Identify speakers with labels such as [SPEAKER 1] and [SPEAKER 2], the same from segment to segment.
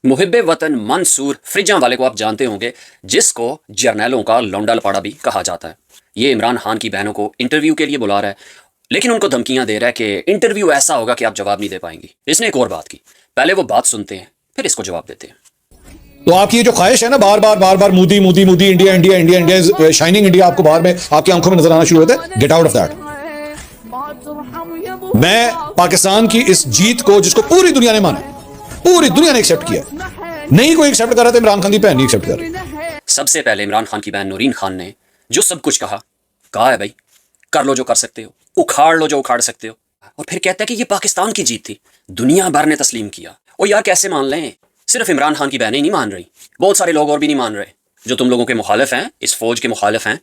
[SPEAKER 1] मुहिब वतन मंसूर फ्रिजां वाले को आप जानते होंगे, जिसको जर्नैलों का लौंडा लपाड़ा भी कहा जाता है। ये इमरान खान की बहनों को इंटरव्यू के लिए बुला रहा है, लेकिन उनको धमकियां दे रहा है कि इंटरव्यू ऐसा होगा कि आप जवाब नहीं दे पाएंगी। इसने एक और बात की, पहले वो बात सुनते हैं फिर इसको जवाब देते हैं।
[SPEAKER 2] तो आपकी ये जो ख्वाहिश है ना, बार बार Modi Modi Modi, India India India India, shining India आपको बाहर में आपकी आंखों में नजर आना शुरू होता है, गेट आउट ऑफ दैट। मैं पाकिस्तान की इस जीत को, जिसको पूरी दुनिया ने माना, पूरी दुनिया ने एक्सेप्ट किया, नहीं कोई एक्सेप्ट कर रहा था, इमरान खान की बहन नहीं एक्सेप्ट कर रही।
[SPEAKER 1] सबसे पहले इमरान खान की बहन नूरीन खान ने जो सब कुछ कहा है भाई, कर लो जो कर सकते हो, उखाड़ लो जो उखाड़ सकते हो, और फिर कहता है कि ये पाकिस्तान की जीत थी, दुनिया भर ने तस्लीम किया। और यार कैसे मान लें, सिर्फ इमरान खान की बहनें नहीं मान रही, बहुत सारे लोग और भी नहीं मान रहे, जो तुम लोगों के मुखालिफ हैं, इस फौज के मुखालिफ हैं,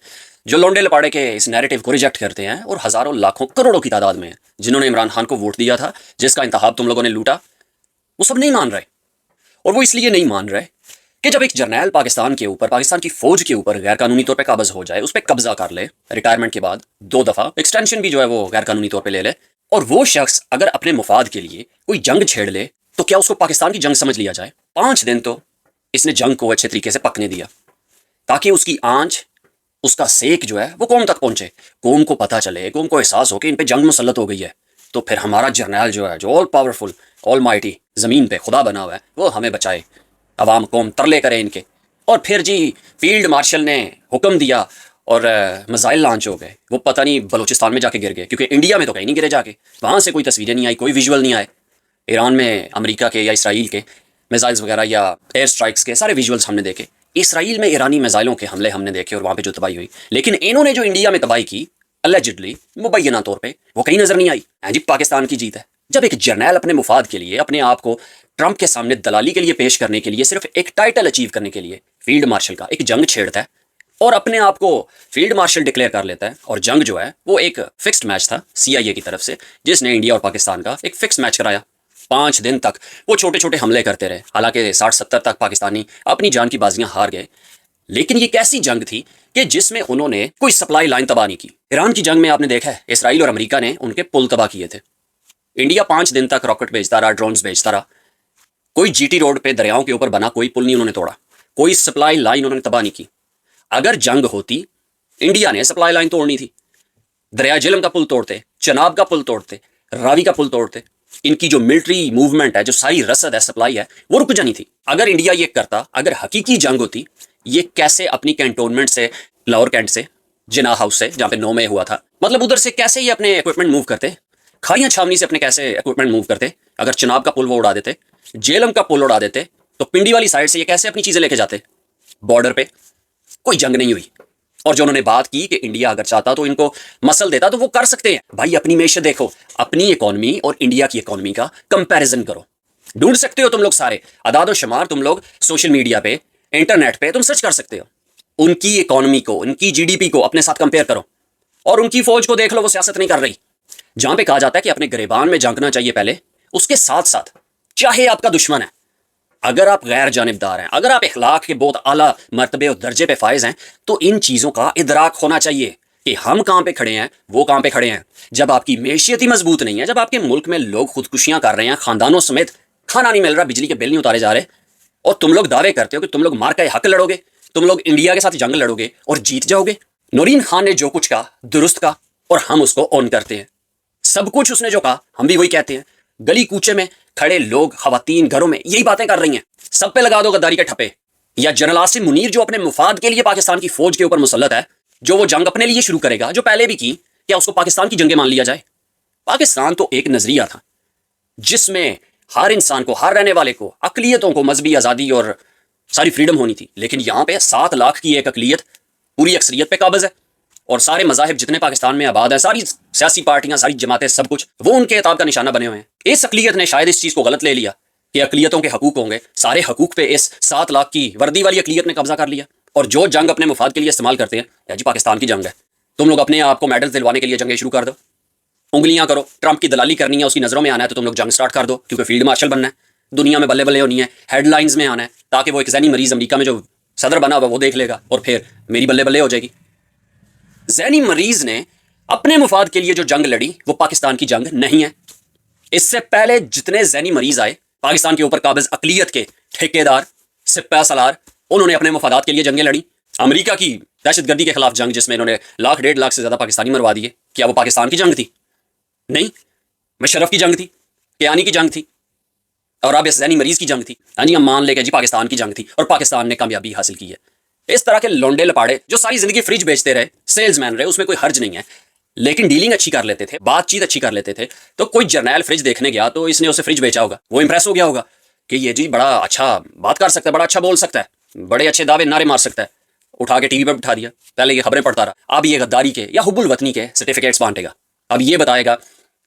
[SPEAKER 1] जो लौंडे लपाड़े के इस नैरेटिव को रिजेक्ट करते हैं, और हजारों लाखों करोड़ों की तादाद में हैं जिन्होंने इमरान खान को वोट दिया था, जिसका इंतखाब तुम लोगों ने लूटा। वो सब नहीं मान रहे, और वो इसलिए नहीं मान रहे कि जब एक जर्नैल पाकिस्तान के ऊपर, पाकिस्तान की फौज के ऊपर गैर कानूनी तौर पे काबज हो जाए, उस पर कब्जा कर ले, रिटायरमेंट के बाद 2 दफा एक्सटेंशन भी जो है वो गैर कानूनी तौर पे ले ले, और वो शख्स अगर अपने मुफाद के लिए कोई जंग छेड़ ले, तो क्या उसको पाकिस्तान की जंग समझ लिया जाए? 5 दिन तो इसने जंग को अच्छे तरीके से पकने दिया, ताकि उसकी आंच, उसका सेक जो है वो कौम तक पहुंचे, कौम को पता चले, कौम को एहसास हो कि इन पे जंग मुसल्लत हो गई है। तो फिर हमारा जर्नैल जो है, जो ऑल पावरफुल, ऑल माइटी, जमीन पे खुदा बना हुआ है, वो हमें बचाए, अवाम कौम तरले करे इनके। और फिर जी फील्ड मार्शल ने हुक्म दिया और मिसाइल लॉन्च हो गए, वो पता नहीं बलूचिस्तान में जाके गिर गए, क्योंकि इंडिया में तो कहीं नहीं गिरे जाके, वहाँ से कोई तस्वीरें नहीं आई, कोई विजुअल नहीं आए। ईरान में अमेरिका के या इसराइल के मिसाइल्स वगैरह या एयर स्ट्राइक्स के सारे विजुअल्स हमने देखे, इसराइल में ईरानी मिसाइलों के हमले हमने देखे, और वहाँ पे जो तबाही हुई। लेकिन इन्होंने जो इंडिया में तबाही की अलेजिडली, मुबैना तौर पे, वो कहीं नजर नहीं आई। जी पाकिस्तान की जीत है। जब एक जर्नैल अपने मुफाद के लिए, अपने आप को ट्रंप के सामने दलाली के लिए पेश करने के लिए, सिर्फ एक टाइटल अचीव करने के लिए फील्ड मार्शल का एक जंग छेड़ता है, और अपने आप को फील्ड मार्शल डिक्लेयर कर लेता है, और जंग जो है वो एक फिक्स्ड मैच था CIA की तरफ से, जिसने इंडिया और पाकिस्तान का एक फिक्स मैच कराया। 5 दिन तक वो छोटे छोटे हमले करते रहे, हालांकि 60-70 तक पाकिस्तानी अपनी जान की बाजियां हार गए। लेकिन ये कैसी जंग थी कि जिसमें उन्होंने कोई सप्लाई लाइन तबाह नहीं की। ईरान की जंग में आपने देखा है, इसराइल और अमेरिका ने उनके पुल तबाह किए थे। इंडिया 5 दिन तक रॉकेट भेजता रहा, ड्रोन्स भेजता रहा, कोई GT रोड पे दरियाओं के ऊपर बना कोई पुल नहीं उन्होंने तोड़ा, कोई सप्लाई लाइन उन्होंने तबाह नहीं की। अगर जंग होती, इंडिया ने सप्लाई लाइन तोड़नी थी, दरिया झेलम का पुल तोड़ते, चनाब का पुल तोड़ते, रावी का पुल तोड़ते, इनकी जो मिलिट्री मूवमेंट है, जो सारी रसद है, सप्लाई है, वो रुक जानी थी। अगर इंडिया ये करता, अगर हकीकी जंग होती, ये कैसे अपनी कैंटोनमेंट से, लाहौर कैंट से, जिनाह हाउस से, जहाँ पे 9 मई हुआ था, मतलब उधर से कैसे ये अपने इक्विपमेंट मूव करते, खाइयां छावनी से अपने कैसे इक्विपमेंट मूव करते, अगर चनाब का पुल वो उड़ा देते, जेलम का पुल उड़ा देते, तो पिंडी वाली साइड से ये कैसे अपनी चीजें लेके जाते बॉर्डर पे? कोई जंग नहीं हुई। और जो उन्होंने बात की कि इंडिया अगर चाहता तो इनको मसल देता, तो वो कर सकते हैं। भाई अपनी मैशत देखो, अपनी इकोनॉमी और इंडिया की इकोनॉमी का कंपैरिजन करो, ढूंढ सकते हो तुम लोग सारे अदाद और शुमार, तुम लोग सोशल मीडिया पे, इंटरनेट पे तुम सर्च कर सकते हो। उनकी इकोनॉमी को, उनकी GDP को अपने साथ कंपेयर करो, और उनकी फौज को देख लो, वो सियासत नहीं कर रही। जहां पे कहा जाता है कि अपने गिरेबान में झांकना चाहिए पहले, उसके साथ साथ चाहे आपका दुश्मन है, अगर आप गैर जानिबदार हैं, अगर आप इखलाक के बहुत आला मर्तबे और दर्जे पे फायज हैं, तो इन चीज़ों का इदराक होना चाहिए कि हम कहाँ पे खड़े हैं, वो कहाँ पे खड़े हैं। जब आपकी मैशियत ही मजबूत नहीं है, जब आपके मुल्क में लोग खुदकुशियां कर रहे हैं, खानदानों समेत, खाना नहीं मिल रहा, बिजली के बिल नहीं उतारे जा रहे, और तुम लोग दावे करते हो कि तुम लोग मार का हक लड़ोगे, तुम लोग इंडिया के साथ जंग लड़ोगे और जीत जाओगे। नूरीन खान ने जो कुछ कहा दुरुस्त कहा, और हम उसको ऑन करते हैं। सब कुछ उसने जो कहा हम भी वही कहते हैं। गली कूचे में खड़े लोग, खवातीन घरों में यही बातें कर रही हैं। सब पे लगा दो गद्दारी के ठप्पे। या जनरल आसिम मुनीर जो अपने मुफाद के लिए पाकिस्तान की फौज के ऊपर मुसल्लत है, जो वो जंग अपने लिए शुरू करेगा, जो पहले भी की, क्या उसको पाकिस्तान की जंगें मान लिया जाए? पाकिस्तान तो एक नजरिया था जिसमें हर इंसान को, हर रहने वाले को, अकलियतों को मजहबी आज़ादी और सारी फ्रीडम होनी थी। लेकिन यहाँ पे 7 लाख की एक अकलियत पूरी अक्सरियत पे काबज है, और सारे मजाहिब जितने पाकिस्तान में आबाद हैं, सारी सियासी पार्टियां, सारी जमातें, सब कुछ वो उनके एताब का निशाना बने हुए हैं। इस अकलियत ने शायद इस चीज़ को गलत ले लिया कि अकलियतों के हकूक होंगे, सारे हकूक पे इस 7 लाख की वर्दी वाली अकलियत ने कब्जा कर लिया। और जो जंग अपने मुफाद के लिए इस्तेमाल करते हैं, या जी पाकिस्तान की जंग है, तुम लोग अपने आप को मेडल दिलवाने के लिए जंगें शुरू कर दो, उंगलियां करो, ट्रंप की दलाली करनी है, उसकी नजरों में आना है, तो तुम लोग जंग स्टार्ट कर दो, क्योंकि फील्ड मार्शल बनना है, दुनिया में बल्ले बल्ले होनी है, हेडलाइंस में आना है, ताकि वो एक जैनी मरीज अमेरिका में जो सदर बना हुआ वो देख लेगा, और फिर मेरी बल्ले बल्ले हो जाएगी। जैनी मरीज ने अपने मुफाद के लिए जो जंग लड़ी, वो पाकिस्तान की जंग नहीं है। इससे पहले जितने जैनी मरीज आए पाकिस्तान के ऊपर काबिज अकलियत के, ठेकेदार, सिपह सलार, उन्होंने अपने मफादात के लिए जंगें लड़ी। अमेरिका की दहशत गर्दी के खिलाफ जंग, जिसमें इन्होंने 1,00,000 से ज़्यादा पाकिस्तानी मरवा दिए, क्या वो पाकिस्तान की जंग थी? नहीं, मुशर्रफ की जंग थी, कियानी की जंग थी, और अब इस जहनी मरीज की जंग थी। हाँ जी, हम मान लेके जी पाकिस्तान की जंग थी और पाकिस्तान ने कामयाबी हासिल की है। इस तरह के लौंडे लपाड़े जो सारी जिंदगी फ्रिज बेचते रहे, सेल्समैन रहे, उसमें कोई हर्ज नहीं है, लेकिन डीलिंग अच्छी कर लेते थे, बातचीत अच्छी कर लेते थे। तो कोई जर्नैल फ्रिज देखने गया तो इसने उसे फ्रिज बेचा होगा, वो इंप्रेस हो गया होगा कि ये जी बड़ा अच्छा बात कर सकता है, बड़ा अच्छा बोल सकता है, बड़े अच्छे दावे नारे मार सकता है, उठा के टीवी पर बिठा दिया। पहले ये खबरें पढ़ता रहा, अब ये गद्दारी के या हुब्बुल वतनी के सर्टिफिकेट्स बांटेगा। अब ये बताएगा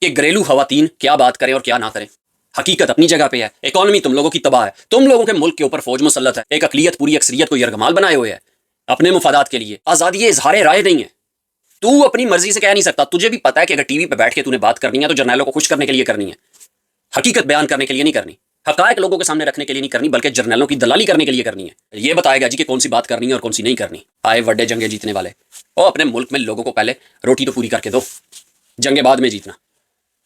[SPEAKER 1] कि घरेलू खवातीन क्या बात करें और क्या ना करें। हकीकत अपनी जगह पे है, इकॉनमी तुम लोगों की तबाह है, तुम लोगों के मुल्क के ऊपर फौज मुसल्लत है, एक अकलियत पूरी अक्सरियत को यरगमाल बनाए हुए है अपने मुफादात के लिए। आज़ादी इजहार राय नहीं है, तू अपनी मर्जी से कह नहीं सकता। तुझे भी पता है कि अगर टीवी पे बैठ के तूने बात करनी है तो जर्नैलों को खुश करने के लिए करनी है, हकीकत बयान करने के लिए नहीं करनी, हकायक लोगों के सामने रखने के लिए नहीं करनी, बल्कि जर्नैलों की दलाली करने के लिए करनी है। ये बताएगा जी कि कौन सी बात करनी है और कौन सी नहीं करनी। आए बड़े जंगे जीतने वाले, और अपने मुल्क में लोगों को पहले रोटी तो पूरी करके दो, जंगे बाद में जीतना।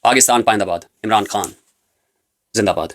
[SPEAKER 1] पाकिस्तान पाइंदाबाद, इमरान खान जिंदाबाद।